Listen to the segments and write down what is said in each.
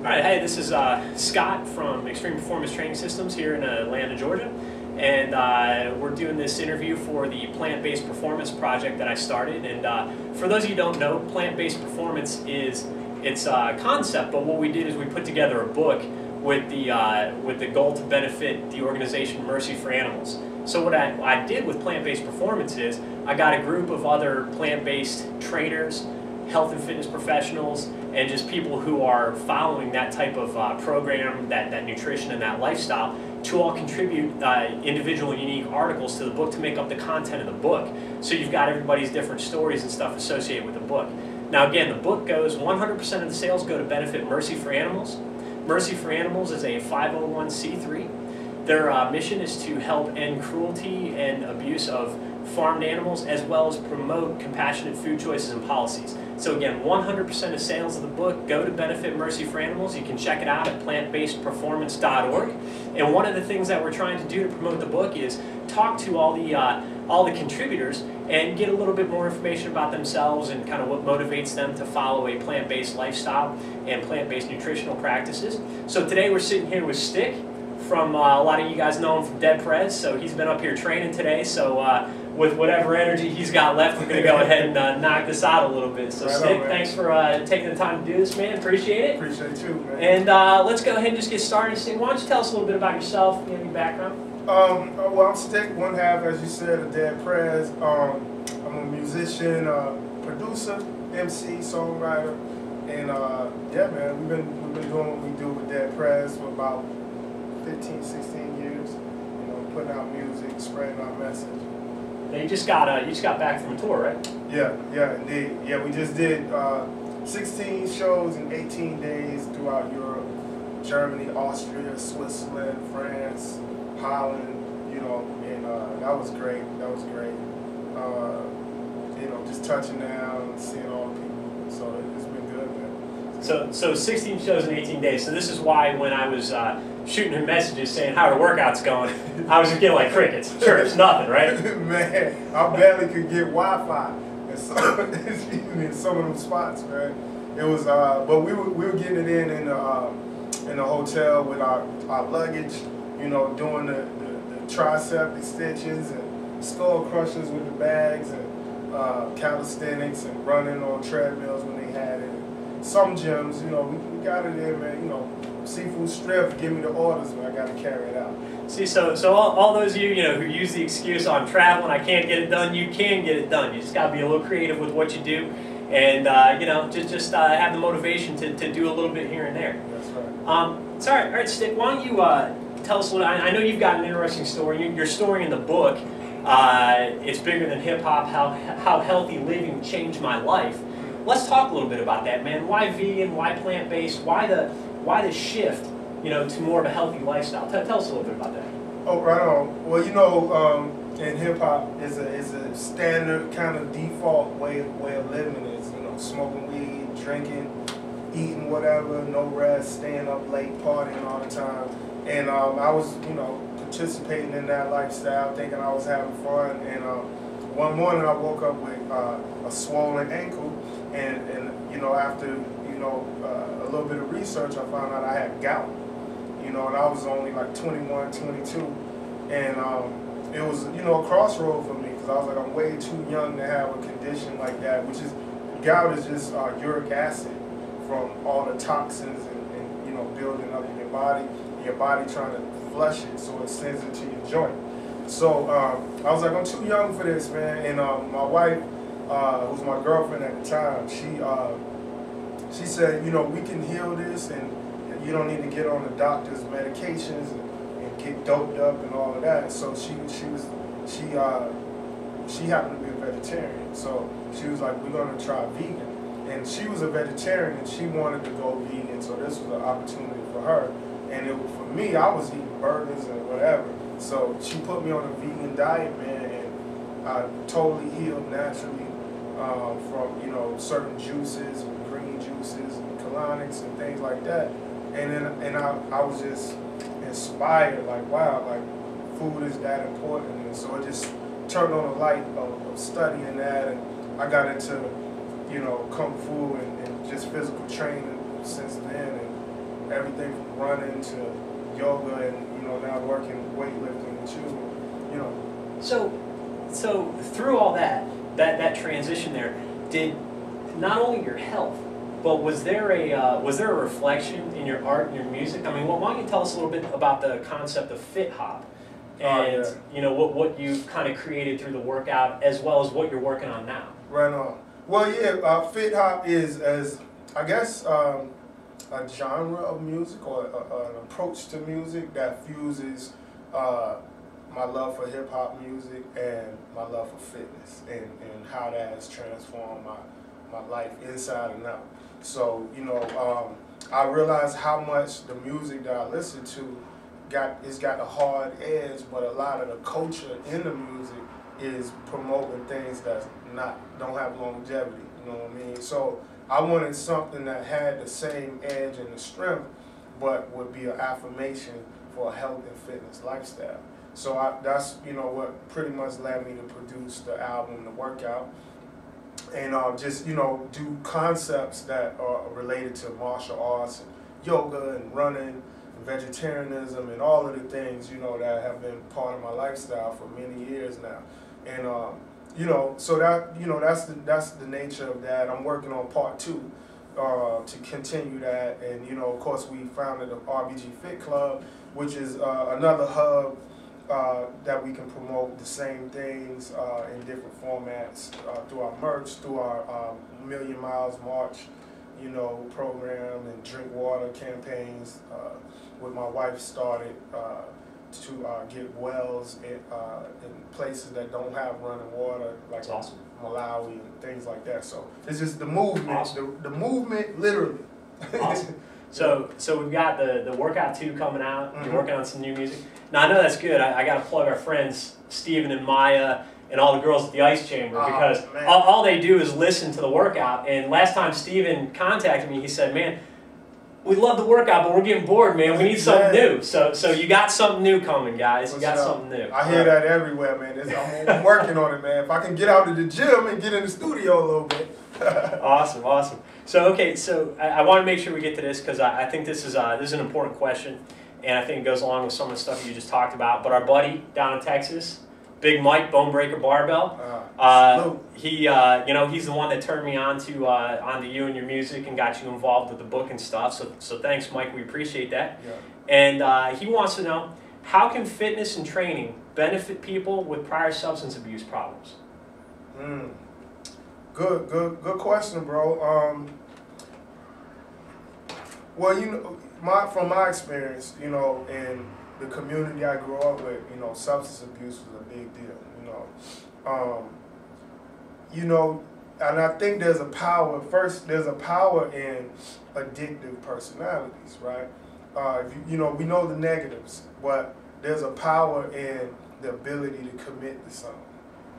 right, hey, this is Scott from Extreme Performance Training Systems here in Atlanta, Georgia. And we're doing this interview for the Plant-Based Performance project that I started. And for those of you who don't know, Plant-Based Performance it's a concept, but what we did is we put together a book with the goal to benefit the organization Mercy for Animals. So what I did with Plant-Based Performance is I got a group of other plant-based trainers, health and fitness professionals, and just people who are following that type of program, that nutrition and that lifestyle, to all contribute individual and unique articles to the book to make up the content of the book. So you've got everybody's different stories and stuff associated with the book. Now again, the book goes, 100% of the sales go to benefit Mercy for Animals. Mercy for Animals is a 501c3. Their mission is to help end cruelty and abuse of farmed animals, as well as promote compassionate food choices and policies. So again, 100% of sales of the book go to benefit Mercy for Animals. You can check it out at plantbasedperformance.org. And one of the things that we're trying to do to promote the book is talk to all the contributors and get a little bit more information about themselves and kind of what motivates them to follow a plant-based lifestyle and plant-based nutritional practices. So today we're sitting here with Stick from, a lot of you guys know him from Dead Prez, so he's been up here training today. So with whatever energy he's got left, we're going to go ahead and knock this out a little bit. So right Stick, thanks for taking the time to do this, man. Appreciate it. Appreciate you, man. And let's go ahead and just get started. Stick, why don't you tell us a little bit about yourself, your background? Well, I'm Stick, one half, as you said, of Dead Prez. I'm a musician, producer, MC, songwriter, and yeah, man, we've been doing what we do with Dead Prez for about 15, 16 years. You know, putting out music, spreading our message. Now you just got back from a tour, right? Yeah, indeed. Yeah, we just did 16 shows in 18 days throughout Europe, Germany, Austria, Switzerland, France, Holland. You know, and that was great. That was great. You know, just touching down and seeing all the people. So it's been good, man. So 16 shows in 18 days. So this is why when I was shooting him messages saying how the workout's going, I was just getting like crickets. Church, nothing, right? Man, I barely could get Wi-Fi in some of them spots, man. It was, but we were getting it in the hotel with our luggage. You know, doing the tricep extensions and skull crushers with the bags and calisthenics and running on treadmills when they had it. Some gyms, you know, we got it in, man. You know, Seafood Strip, give me the orders, man. I got to carry it out. See, so all those of you, who use the excuse on traveling, I can't get it done, you can get it done. You just got to be a little creative with what you do, and just have the motivation to do a little bit here and there. That's right. So all right, Stick, why don't you tell us a little. I know you've got an interesting story. Your story in the book, it's bigger than hip hop. How healthy living changed my life. Let's talk a little bit about that, man. Why vegan? Why plant-based? Why the shift, to more of a healthy lifestyle? Tell us a little bit about that. Oh, right on. Well, in hip hop is a standard kind of default way of living is smoking weed, drinking, eating whatever, no rest, staying up late, partying all the time. And I was, participating in that lifestyle, thinking I was having fun. And one morning I woke up with a swollen ankle, and after a little bit of research, I found out I had gout. And I was only like 21, 22, and it was a crossroad for me because I was like, I'm way too young to have a condition like that, which is gout is just uric acid from all the toxins and building up in your body trying to flush it so it sends it to your joint. So I was like, I'm too young for this, man. And my wife, who was my girlfriend at the time, she said, we can heal this, and you don't need to get on the doctor's medications and get doped up and all of that. So she happened to be a vegetarian. So she was like, we're gonna try vegan. And she was a vegetarian and she wanted to go vegan, so this was an opportunity for her. And for me, I was eating burgers and whatever. So she put me on a vegan diet, man, and I totally healed naturally from certain juices, green juices, and colonics and things like that. And I was just inspired, like, wow, like food is that important. And so it just turned on a light of studying that, and I got into kung fu and just physical training since then. And everything from running to yoga and, you know, now working weightlifting with you, you know. So through all that transition there, did not only your health, but was there a reflection in your art and your music? I mean, well, why don't you tell us a little bit about the concept of Fit Hop, and you know what you've kind of created through the workout, as well as what you're working on now. Right on. Well, yeah, Fit Hop is, as I guess, a genre of music, or an approach to music that fuses my love for hip hop music and my love for fitness, and how that has transformed my life inside and out. So, you know, I realized how much the music that I listen to it's got a hard edge, but a lot of the culture in the music is promoting things that don't have longevity. You know what I mean? So I wanted something that had the same edge and the strength, but would be an affirmation for a health and fitness lifestyle. So that's, you know, what pretty much led me to produce the album, The Workout, and just, you know, do concepts that are related to martial arts and yoga and running and vegetarianism and all of the things, you know, that have been part of my lifestyle for many years now. And you know, so that, you know, that's the nature of that. I'm working on part 2 to continue that, and, you know, of course, we founded the RBG Fit Club, which is another hub that we can promote the same things in different formats through our merch, through our Million Miles March, you know, program, and drink water campaigns. With my wife started to get wells in places that don't have running water, like awesome. Malawi and things like that. So it's just the movement, awesome. the movement, literally. Awesome. So we've got the Workout 2 coming out. You're working on some new music. Now, I know that's good. I got to plug our friends, Steven and Maya, and all the girls at the Ice Chamber, because all they do is listen to the workout. And last time Steven contacted me, he said, man, we love the workout, but we're getting bored, man. We need something new. So you got something new coming, guys. You got something new. I hear that everywhere, man. I'm working on it, man. If I can get out to the gym and get in the studio a little bit. Awesome, awesome. So, okay, so I want to make sure we get to this, because I think this is an important question, and I think it goes along with some of the stuff you just talked about. But our buddy down in Texas, Big Mike, Bonebreaker Barbell, he, you know, he's the one that turned me onto you and your music and got you involved with the book and stuff. So thanks, Mike. We appreciate that. Yeah. And he wants to know, how can fitness and training benefit people with prior substance abuse problems? Good question, bro. Well, you know, from my experience, you know, in the community I grew up with, you know, substance abuse was a big deal. You know, and I think there's a power. First, there's a power in addictive personalities, right? You know, we know the negatives, but there's a power in the ability to commit to something,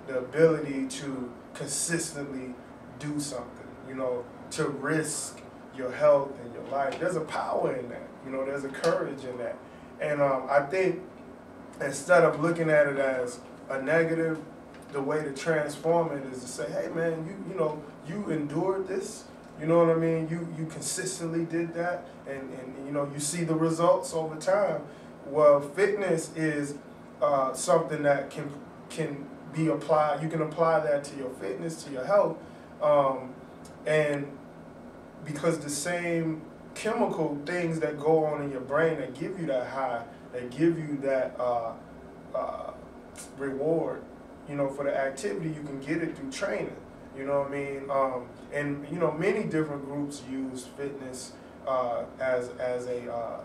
the ability to consistently do something, you know, to risk your health and your life. There's a power in that, you know, there's a courage in that. And I think instead of looking at it as a negative, the way to transform it is to say, hey man, you know, you endured this, you know what I mean? You consistently did that, and you know, you see the results over time. Well, fitness is something that can be applied. You can apply that to your fitness, to your health, and because the same chemical things that go on in your brain that give you that high, that give you that reward, you know, for the activity, you can get it through training. You know what I mean? And you know, many different groups use fitness as a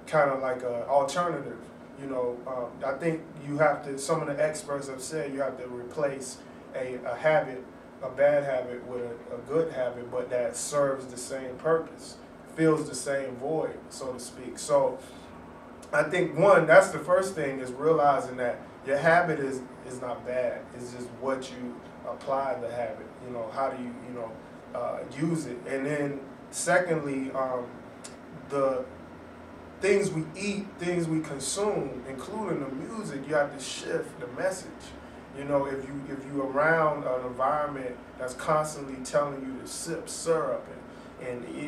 kind of like an alternative. You know, I think you have to. Some of the experts have said you have to replace a habit, a bad habit, with a good habit, but that serves the same purpose, fills the same void, so to speak. So I think that's the first thing, is realizing that your habit is not bad. It's just what you apply the habit. You know, how do you use it? And then secondly, the things we eat, things we consume, including the music, you have to shift the message. You know, if you around an environment that's constantly telling you to sip syrup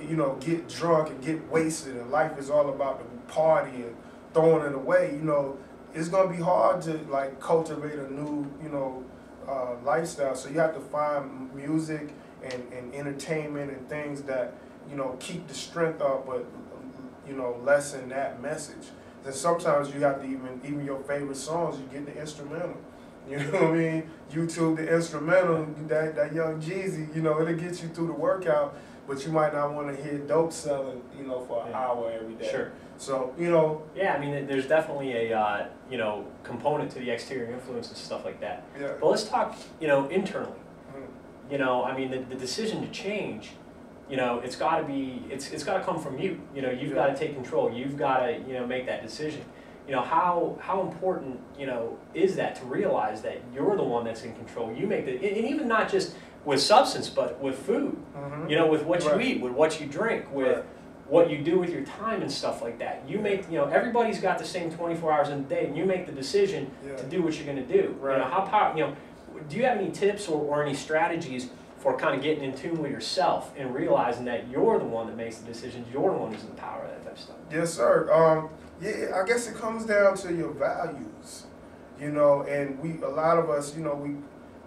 you know, get drunk and get wasted, and life is all about the party and throwing it away, you know, it's gonna be hard to like cultivate a new, you know, lifestyle. So you have to find music and entertainment and things that, you know, keep the strength up, but, you know, lessen that message. And sometimes you have to even your favorite songs, you get the instrumental. You know what I mean? YouTube the instrumental, that Young Jeezy, you know, it'll get you through the workout, but you might not want to hear dope selling, you know, for an hour every day. Sure. So, you know. Yeah, I mean, there's definitely a, you know, component to the exterior influence and stuff like that. Yeah. But let's talk, you know, internally. Mm. You know, I mean, the decision to change, you know, it's got to come from you. You know, you've got to take control. You've got to, you know, make that decision. You know, how important, you know, is that to realize that you're the one that's in control. You make the, and even not just with substance, but with food. Mm-hmm. You know, with what Right. you eat, with what you drink, with Right. what you do with your time and stuff like that. You make, you know, everybody's got the same 24 hours in a day, and you make the decision Yeah. to do what you're going to do. Right. You know, you know, do you have any tips or any strategies for kind of getting in tune with yourself and realizing that you're the one that makes the decisions, you're the one who's in the power of that type of stuff? Yes, sir. Yeah, I guess it comes down to your values, you know, and a lot of us, you know,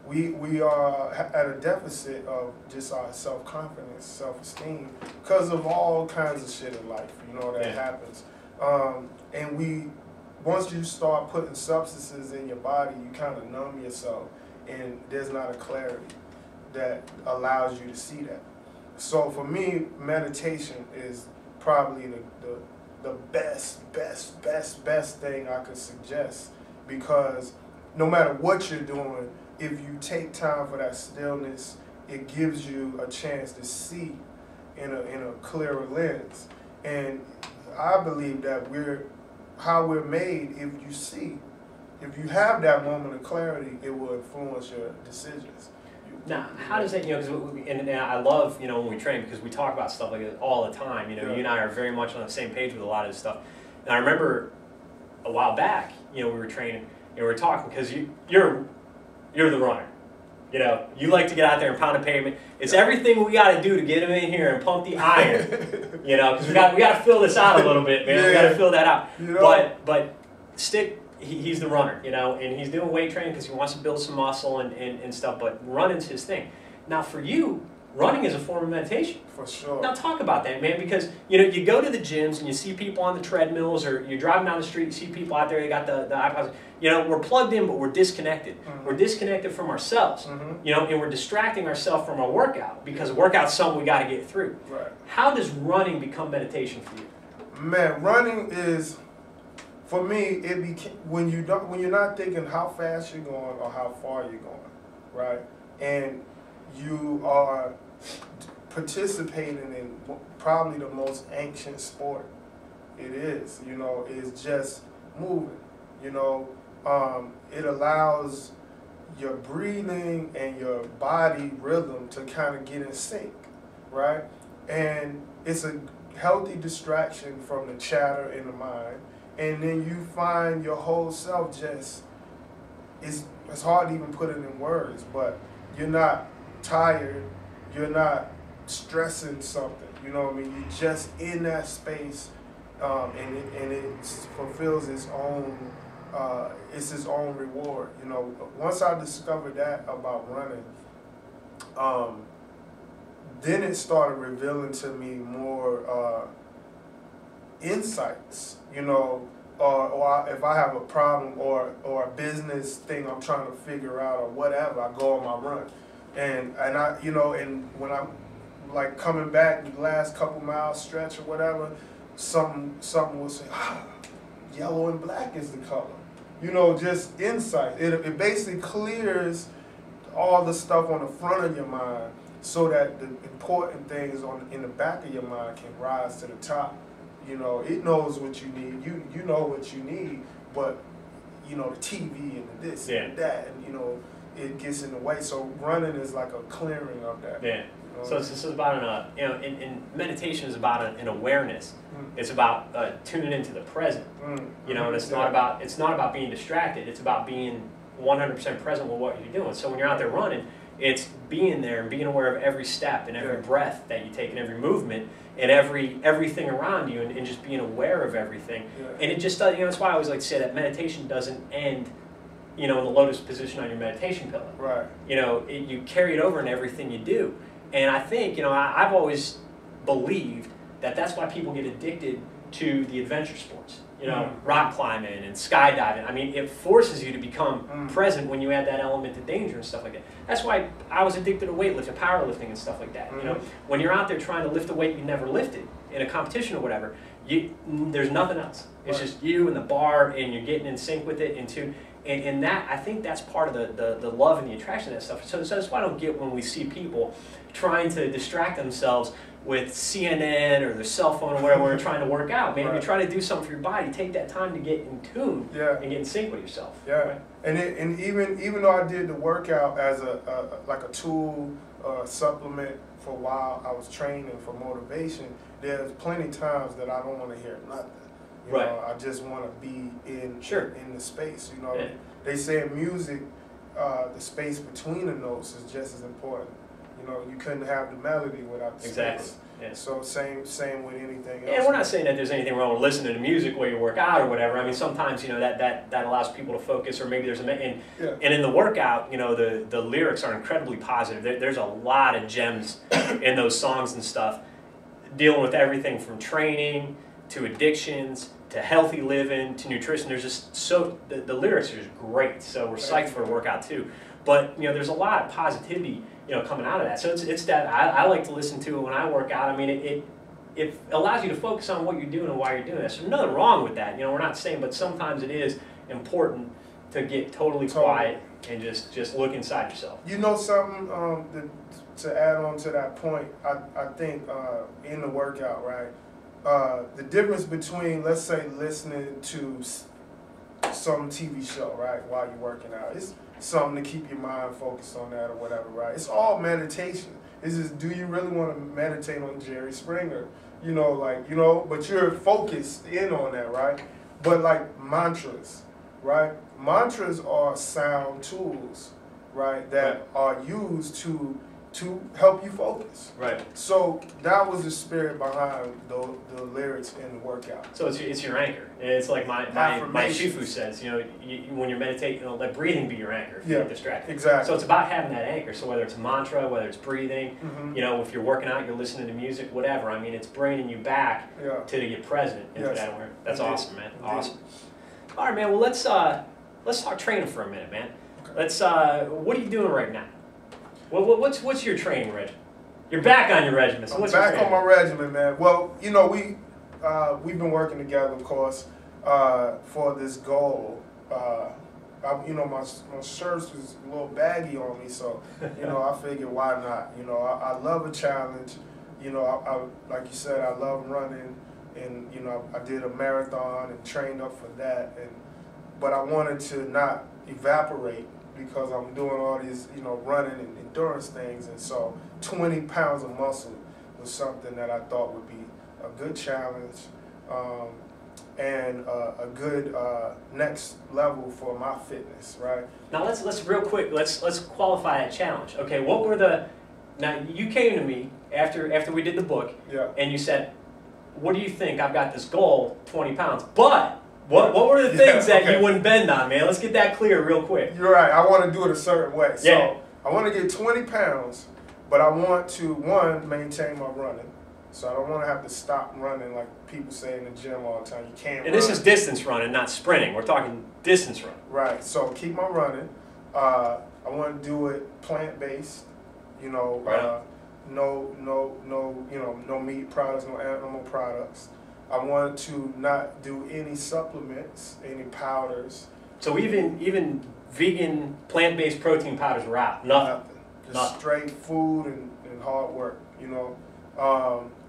we are at a deficit of just our self-confidence, self-esteem, because of all kinds of shit in life, you know, that happens. And once you start putting substances in your body, you kind of numb yourself, and there's not a clarity that allows you to see that. So for me, meditation is probably the best thing I could suggest, because no matter what you're doing, if you take time for that stillness, it gives you a chance to see in a clearer lens. And I believe that how we're made, if you have that moment of clarity, it will influence your decisions. Now, how does that, you know, because and I love, you know, when we train, because we talk about stuff like this all the time. You know, you and I are very much on the same page with a lot of this stuff. And I remember a while back, you know, we were training and we were talking, because you're the runner. You know, you like to get out there and pound the pavement. It's everything we got to do to get him in here and pump the iron. You know, because we got to fill this out a little bit, man. We got to fill that out. You know? But Stick. He's the runner, you know, and he's doing weight training because he wants to build some muscle and stuff, but running's his thing. Now for you, running is a form of meditation. For sure. Now talk about that, man, because, you know, you go to the gyms and you see people on the treadmills, or you're driving down the street, you see people out there, they got the iPods. You know, we're plugged in, but we're disconnected. Mm-hmm. We're disconnected from ourselves, Mm-hmm. you know, and we're distracting ourselves from our workout, because workout's something we got to get through. Right. How does running become meditation for you? Man, running is, for me, when you're not thinking how fast you're going or how far you're going, right? And you are participating in probably the most ancient sport it is, you know, is just moving, you know. It allows your breathing and your body rhythm to kind of get in sync, right? And it's a healthy distraction from the chatter in the mind. And then you find your whole self just, it's hard to even put it in words, but you're not tired, you're not stressing something, you know what I mean? You're just in that space, and it fulfills its own, it's its own reward, you know. Once I discovered that about running, then it started revealing to me more insights, you know, or if I have a problem or a business thing I'm trying to figure out or whatever, I go on my run. And I, you know, and when I'm like coming back the last couple miles stretch or whatever, something will say, yellow and black is the color. You know, just insight. It basically clears all the stuff on the front of your mind, so that the important things in the back of your mind can rise to the top. You know, it knows what you need. You know what you need, but you know, the TV and the this and that, and you know, it gets in the way. So running is like a clearing of that. Yeah. You know? So this is about you know, in meditation is about an awareness. Mm. It's about tuning into the present. You know, and it's not about being distracted. It's about being 100% present with what you're doing. So when you're out there running, It's being there and being aware of every step and every breath that you take and every movement and everything around you, and just being aware of everything. And it just does, you know, that's why I always like to say that meditation doesn't end, you know, in the lotus position on your meditation pillow. Right. You know, you carry it over in everything you do. And I think, you know, I've always believed that that's why people get addicted to the adventure sports. You know, rock climbing and skydiving. I mean, it forces you to become present when you add that element of danger and stuff like that. That's why I was addicted to weightlifting, powerlifting, and stuff like that. You know, when you're out there trying to lift a weight you never lifted in a competition or whatever, there's nothing else. It's just you and the bar, and you're getting in sync with it, and that, I think that's part of the love and the attraction of that stuff. So that's why I don't get when we see people trying to distract themselves with CNN or their cell phone or whatever, when they're trying to work out. Man, if you're trying to do something for your body, take that time to get in tune and get in sync with yourself. Yeah, right? And even though I did the workout as like a tool, supplement for a while, I was training for motivation. There's plenty of times that I don't want to hear nothing. You know, I just want to be in the space. You know, they say in music, the space between the notes is just as important. You know, you couldn't have the melody without the space. So same with anything else. And we're not saying that there's anything wrong with listening to music while you work out or whatever. I mean, sometimes, you know, that allows people to focus, or maybe there's and in the workout, you know, the lyrics are incredibly positive. There's a lot of gems in those songs and stuff, dealing with everything from training to addictions to healthy living to nutrition. There's just the lyrics are just great. So we're psyched for a workout too. But, you know, there's a lot of positivity, you know, coming out of that. So it's that I like to listen to it when I work out. I mean, it allows you to focus on what you're doing and why you're doing it. So there's nothing wrong with that. You know, we're not saying, but sometimes it is important to get totally quiet and just look inside yourself. You know something, to add on to that point, I think in the workout, right, the difference between, let's say, listening to some TV show, right, while you're working out, it's something to keep your mind focused on that or whatever, right? It's all meditation. It's just, do you really want to meditate on Jerry Springer? You know, like, you know, but you're focused in on that, right? But like mantras, right? Mantras are sound tools, right, that are used to help you focus. Right. So that was the spirit behind the lyrics in the workout. So it's your anchor. It's like my Shifu says, you know, when you're meditating, you know, let breathing be your anchor if you get distracted. Exactly. So it's about having that anchor. So whether it's a mantra, whether it's breathing, you know, if you're working out, you're listening to music, whatever. I mean, it's bringing you back to get present into that awareness. That's awesome, man. Awesome. All right, man. Well, let's talk training for a minute, man. Let's. What are you doing right now? What's your training regimen? You're back on your regimen. So what's your back on my regimen, man. Well, you know, we've been working together, of course, for this goal. You know, my shirts was a little baggy on me, so you know, I figured why not? You know, I love a challenge. You know, I like you said, I love running, and you know, I did a marathon and trained up for that, but I wanted to not evaporate, because I'm doing all these, you know, running and endurance things, and so 20 pounds of muscle was something that I thought would be a good challenge, and a good next level for my fitness, right? Now let's real quick, let's qualify that challenge. Okay, now you came to me after we did the book, and you said, what do you think? I've got this goal, 20 pounds, but what were the things that you wouldn't bend on, man? Let's get that clear real quick. You're right. I want to do it a certain way. So I want to get 20 pounds, but I want to, one, maintain my running. So I don't want to have to stop running like people say in the gym all the time. You can't run. And this is distance running, not sprinting. We're talking distance running. Right. So keep my running. I want to do it plant-based. You know, no meat products, no animal products. I want to not do any supplements, any powders. So even vegan, plant-based protein powders are out? Nothing? Just straight food and hard work, you know.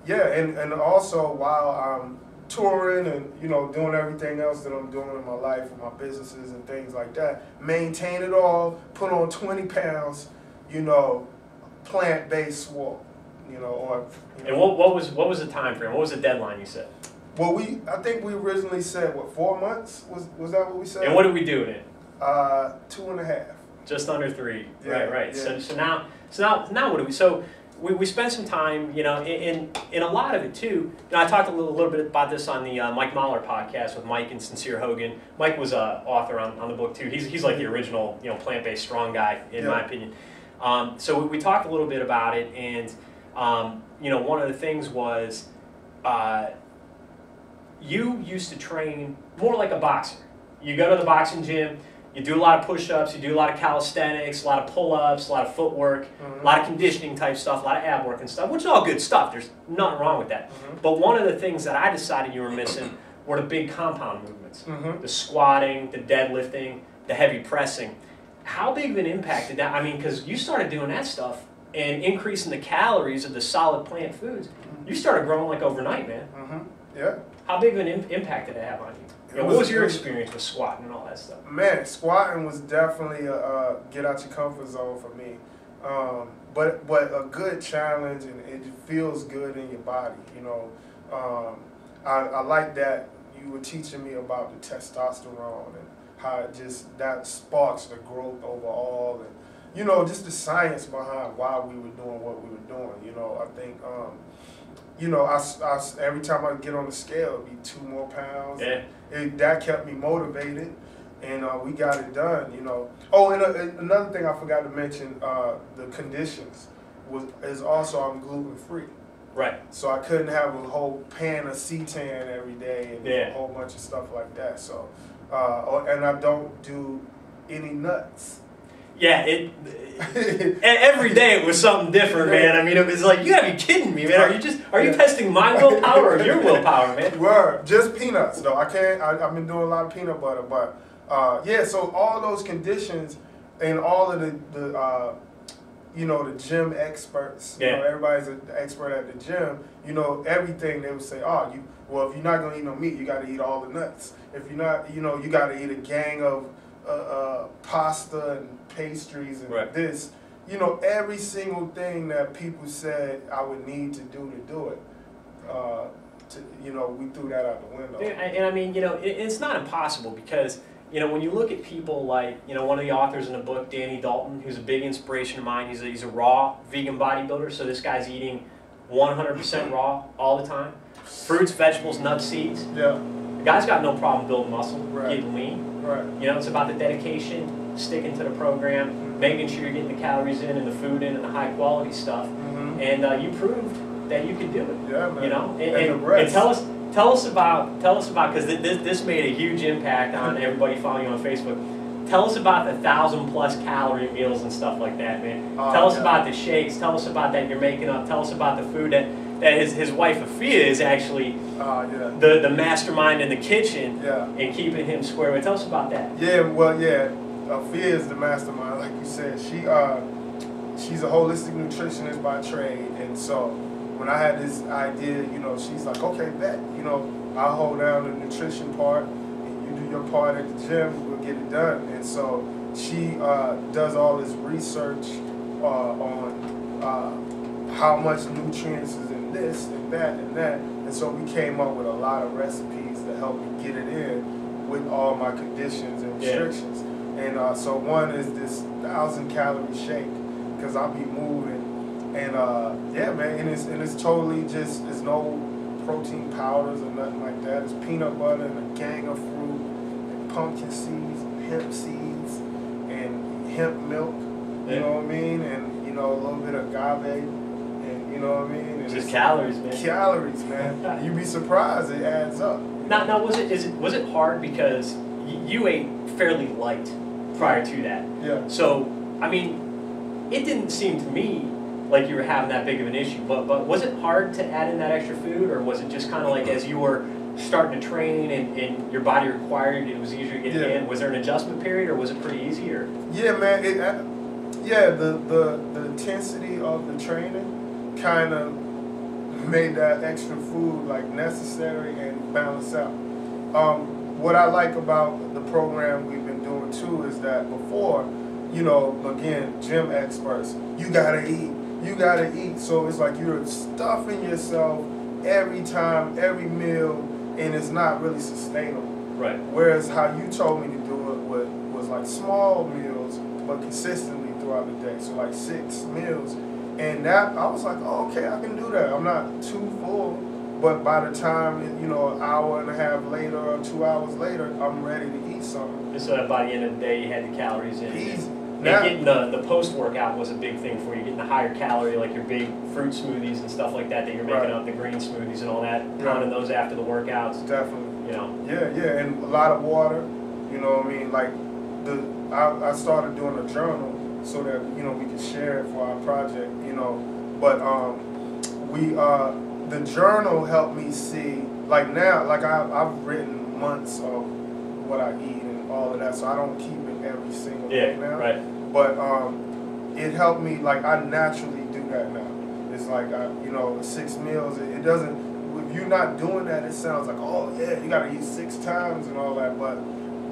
And also while I'm touring and, you know, doing everything else that I'm doing in my life and my businesses and things like that, maintain it all, put on 20 pounds, you know, plant-based walk, you know, or... You know. And what was the time frame? What was the deadline you said? Well, I think we originally said, 4 months? Was that what we said? And what did we do in it? 2.5. Just under 3. Yeah, Right. yeah. So now what do we? So we spent some time, you know, in a lot of it too. You know, I talked a little bit about this on the Mike Mahler podcast with Mike and Sincere Hogan. Mike was a author on the book too. He's like the original, you know, plant-based strong guy in my opinion. So we talked a little bit about it, and you know, one of the things was you used to train more like a boxer. You go to the boxing gym. You do a lot of push-ups, you do a lot of calisthenics, a lot of pull-ups, a lot of footwork, a lot of conditioning type stuff, a lot of ab work and stuff, which is all good stuff. There's nothing wrong with that. But one of the things that I decided you were missing were the big compound movements. The squatting, the deadlifting, the heavy pressing. How big of an impact did that, I mean, because you started doing that stuff and increasing the calories of the solid plant foods. You started growing like overnight, man. Yeah. How big of an impact did it have on you? What was your experience with squatting and all that stuff? Man, squatting was definitely a get out your comfort zone for me. But a good challenge, and it feels good in your body. You know, I like that you were teaching me about the testosterone and how it just that sparks the growth overall, and you know, just the science behind why we were doing what we were doing. You know, I think. You know, every time I get on the scale, it'd be 2 more pounds. Yeah. That kept me motivated, and we got it done. You know. Oh, and another thing I forgot to mention, the conditions is also I'm gluten free. Right. So I couldn't have a whole pan of seitan every day and a whole bunch of stuff like that. So, and I don't do any nuts. Yeah, every day it was something different, man. I mean, it was like, you gotta be kidding me, man. Are you testing my willpower or your willpower, man? Word, just peanuts though. I've been doing a lot of peanut butter, but yeah. So all those conditions and all of the you know, the gym experts. You know, everybody's an expert at the gym. You know, everything they would say, oh, well, if you're not gonna eat no meat, you got to eat all the nuts. If you're not, you know, you got to eat a gang of pasta and pastries and this, you know, every single thing that people said I would need to do it, you know, we threw that out the window. And I mean, you know, it's not impossible because, you know, when you look at people like, you know, one of the authors in the book, Danny Dalton, who's a big inspiration of mine, he's a raw vegan bodybuilder, so this guy's eating 100% raw all the time. Fruits, vegetables, nuts, seeds. Yeah. The guy's got no problem building muscle, getting lean. Right. You know, it's about the dedication, sticking to the program, making sure you're getting the calories in and the food in and the high quality stuff. And you proved that you could do it. Yeah, man. You know, and tell us about because this made a huge impact on everybody following you on Facebook. Tell us about the 1,000+ calorie meals and stuff like that, man. Tell us about the shakes. Tell us about that you're making up. Tell us about the food that his wife Afia is actually the mastermind in the kitchen and keeping him square away. Tell us about that. Yeah, well, yeah, Afia is the mastermind, like you said. She's a holistic nutritionist by trade, and so when I had this idea, you know, she's like, okay, bet, you know, I'll hold down the nutrition part, and you do your part at the gym, we'll get it done. And so she does all this research on how much nutrients is in this and that and that. And so we came up with a lot of recipes to help me get it in with all my conditions and restrictions. And so one is this 1,000-calorie shake, because I'll be moving. And yeah, man, and it's totally just, there's no protein powders or nothing like that. It's peanut butter and a gang of fruit and pumpkin seeds and hemp seeds and hemp milk, you know what I mean? And, you know, a little bit of agave, and you know what I mean? And just calories, man. Calories, man. You'd be surprised, it adds up. Now was it hard because you ate fairly light prior to that? Yeah. So, I mean, it didn't seem to me like you were having that big of an issue, but was it hard to add in that extra food, or was it just kind of like as you were starting to train and your body required it was easier to get it in? Was there an adjustment period, or was it pretty easy? Or? Yeah, man. The intensity of the training kind of made that extra food like necessary and balance out. What I like about the program we've been doing too is that before, you know, again, gym experts, you gotta eat. You gotta eat, so it's like you're stuffing yourself every time, every meal, and it's not really sustainable. Right. Whereas how you told me to do it was like small meals, but consistently throughout the day. So like 6 meals. And that, I was like, oh, okay, I can do that. I'm not too full, but by the time, you know, an hour and a half later or 2 hours later, I'm ready to eat something. Just so that by the end of the day, you had the calories in. Easy. And getting the post-workout was a big thing for you, getting the higher calorie, like your big fruit smoothies and stuff like that you're making up, the green smoothies and all that, pounding those after the workouts. Definitely. You know. Yeah, and a lot of water, you know what I mean? Like, I started doing a journal so that, you know, we could share it for our project, you know. But the journal helped me see, like now, like I've written months of what I eat and all of that, so I don't keep it every single day now. Right. But it helped me, like I naturally do that now. It's like, you know, 6 meals, it doesn't, if you're not doing that, it sounds like, oh yeah, you gotta eat 6 times and all that, but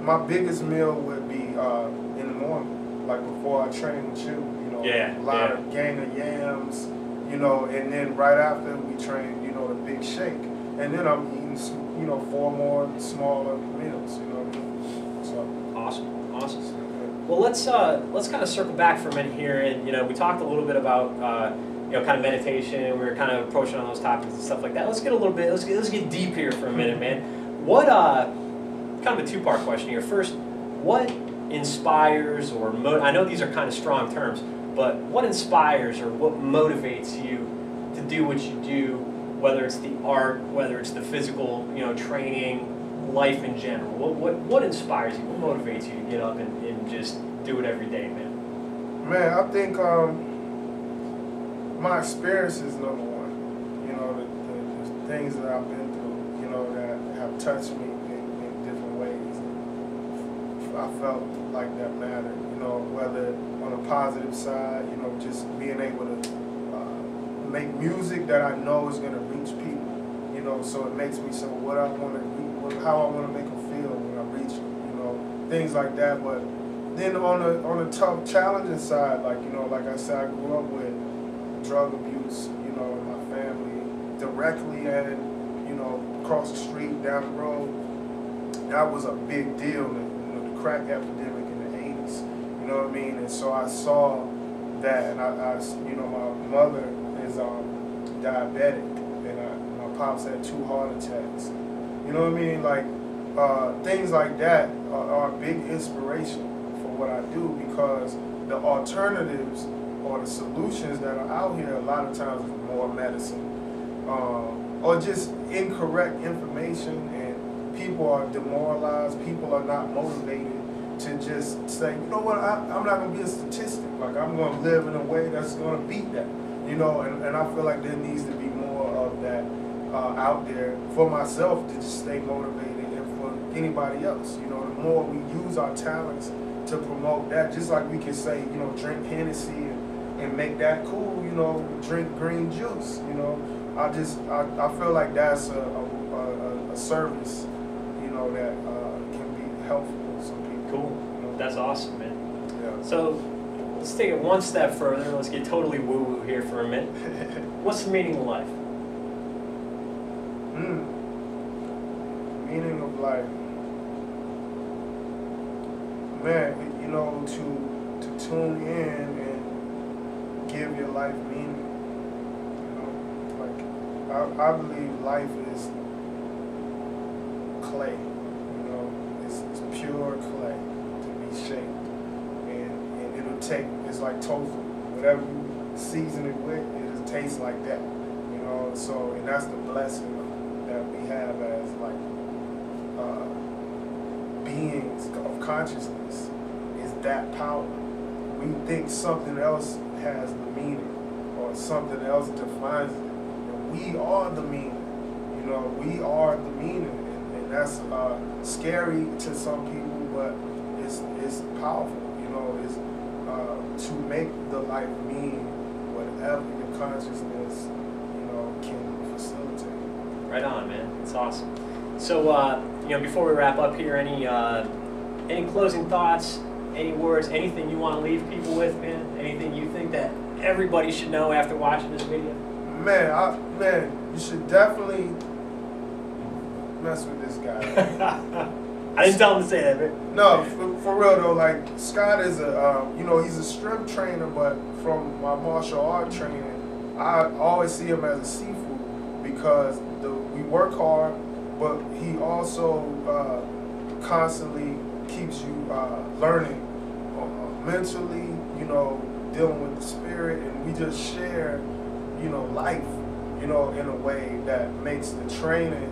my biggest meal would be in the morning, like before I train with you, you know, a lot of gang of yams, you know, and then right after we train, you know, the big shake. And then I'm eating, you know, 4 more smaller meals, you know what I mean? So. Awesome. Well, let's kind of circle back for a minute here, and you know, we talked a little bit about you know, kind of meditation. We were kind of approaching on those topics and stuff like that. Let's get a little bit. Let's get deep here for a minute, man. What kind of a 2-part question here. First, what inspires or I know these are kind of strong terms, but what inspires or what motivates you to do what you do, whether it's the art, whether it's the physical, you know, training, life in general? What inspires you? What motivates you to get up and just do it every day, man? Man, I think my experience is number one. You know, the things that I've been through, you know, that have touched me in different ways. I felt like that mattered, you know, whether on a positive side, you know, just being able to make music that I know is going to reach people, you know, so it makes me say what I want to, how I want to make them feel when I reach them, you know, things like that. But then on the tough, challenging side, like, you know, like I said, I grew up with drug abuse, you know, in my family, directly and, you know, across the street, down the road. That was a big deal, you know, the crack epidemic in the 80s, you know what I mean? And so I saw that, and I you know, my mother is diabetic, and my pops had 2 heart attacks. You know what I mean? Like, things like that are a big inspiration for what I do, because the alternatives or the solutions that are out here a lot of times is more medicine, or just incorrect information, and people are demoralized, people are not motivated to just say, you know what, I'm not going to be a statistic, like I'm going to live in a way that's going to beat that, you know, and I feel like there needs to be more of that out there for myself to just stay motivated, and for anybody else, you know, the more we use our talents to promote that, just like we can say, you know, drink Hennessy and make that cool, you know, drink green juice, you know. I feel like that's a service, you know, that can be helpful to some people. Cool. You know? That's awesome, man. Yeah. So let's take it one step further. Let's get totally woo-woo here for a minute. What's the meaning of life? Meaning of life. Man, you know, to tune in and give your life meaning. You know, like I believe life is clay. You know, it's pure clay to be shaped, and it'll take. It's like tofu. Whatever you season it with, it'll taste like that. You know, so and that's the blessing that we have as like beings of consciousness, is that power. We think something else has the meaning, or something else defines it. And we are the meaning. You know, we are the meaning, and that's scary to some people, but it's powerful. You know, it's to make the life mean whatever your consciousness, you know, can facilitate. Right on, man. It's awesome. So, you know, before we wrap up here, any closing thoughts, any words, anything you want to leave people with, man? Anything you think that everybody should know after watching this video? Man, you should definitely mess with this guy. I didn't tell him to say that, man. No, for real though, like Scott is a, he's a strength trainer, but from my martial art training, I always see him as a seafood because we work hard, but he also constantly keeps you learning mentally, dealing with the spirit, and we just share, life, in a way that makes the training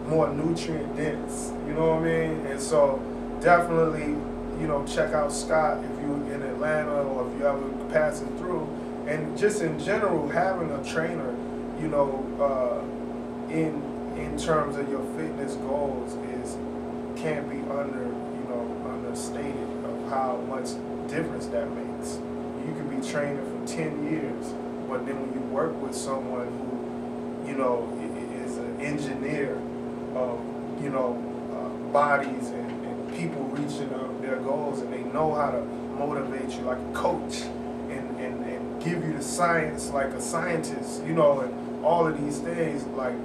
more nutrient dense, you know what I mean? And so definitely, check out Scott if you're in Atlanta or if you're ever passing through. And just in general, having a trainer, in terms of your fitness goals can't be understated of how much difference that makes. You can be training for 10 years, but then when you work with someone who, is an engineer of, bodies and people reaching their goals, and they know how to motivate you like a coach and give you the science like a scientist, and all of these things, like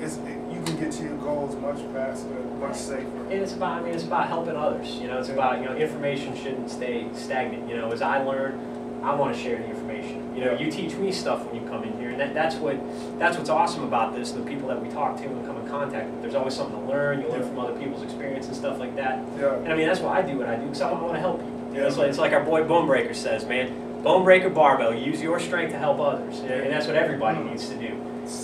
you can get to your goals much faster, much safer. And it's about helping others. It's about, information shouldn't stay stagnant. As I learn, I want to share the information. You teach me stuff when you come in here, and that's what's awesome about this. The people that we talk to and come in contact with, there's always something to learn. You learn from other people's experience and stuff like that. Yeah. And that's why I do what I do, because I want to help you. It's like our boy Bone Breaker says, man. Bone Breaker Barbell. Use your strength to help others, and that's what everybody needs to do.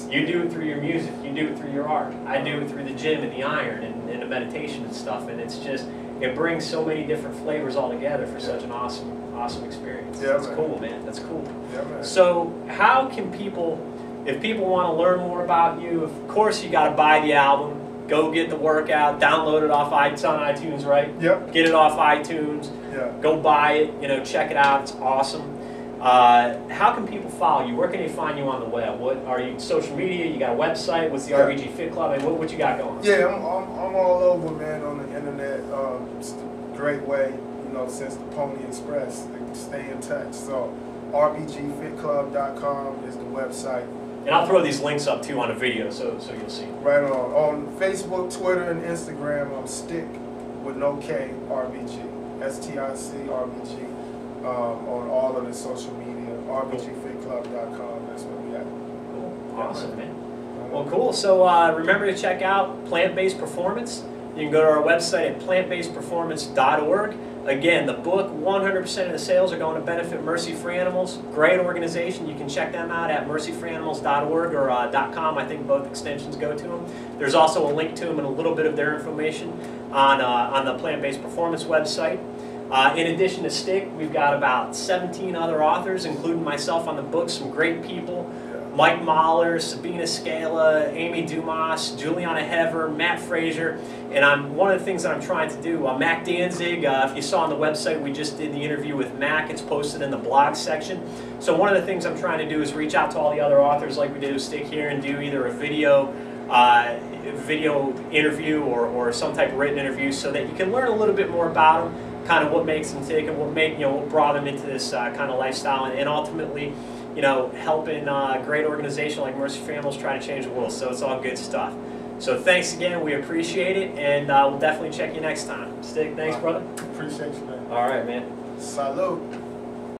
You do it through your music. You do it through your art. I do it through the gym and the iron and the meditation and stuff. And it brings so many different flavors all together for such an awesome experience. Yeah, that's cool, man. That's cool. Yeah, man. So how can people, if people want to learn more about you, of course you got to buy the album, go get the workout, download it off iTunes, right? Yep. Get it off iTunes. Yeah. Go buy it. Check it out. It's awesome. How can people follow you? Where can they find you on the web? What are you? Social media? You got a website? What's the RBG Fit Club? And what you got going? Yeah, I'm all over, man, on the internet. It's a great way, since the Pony Express, to stay in touch. So rbgfitclub.com is the website. And I'll throw these links up too on a video, so you'll see. Right on. On Facebook, Twitter, and Instagram, I'm Stick with no K RBG. STIC RBG. On all of the social media, rbgfitclub.com, that's where we at. Cool. Awesome, man. Well, cool. So remember to check out Plant-Based Performance. You can go to our website at plantbasedperformance.org. Again, the book, 100% of the sales are going to benefit Mercy for Animals. Great organization. You can check them out at mercyforanimals.org or .com. I think both extensions go to them. There's also a link to them and a little bit of their information on the Plant-Based Performance website. In addition to Stick, we've got about 17 other authors, including myself on the book, some great people. Mike Mahler, Sabina Scala, Amy Dumas, Juliana Hever, Matt Frazier, and one of the things that I'm trying to do, Mac Danzig, if you saw on the website, we just did the interview with Mac. It's posted in the blog section. So one of the things I'm trying to do is reach out to all the other authors like we did with Stick here and do either a video interview or some type of written interview so that you can learn a little bit more about them, kind of what makes them tick and what brought them into this kind of lifestyle, and ultimately, helping a great organization like Mercy for Animals try to change the world. So it's all good stuff. So thanks again. We appreciate it, and we'll definitely check you next time. Stick, thanks, brother. Appreciate you, man. All right, man. Salute.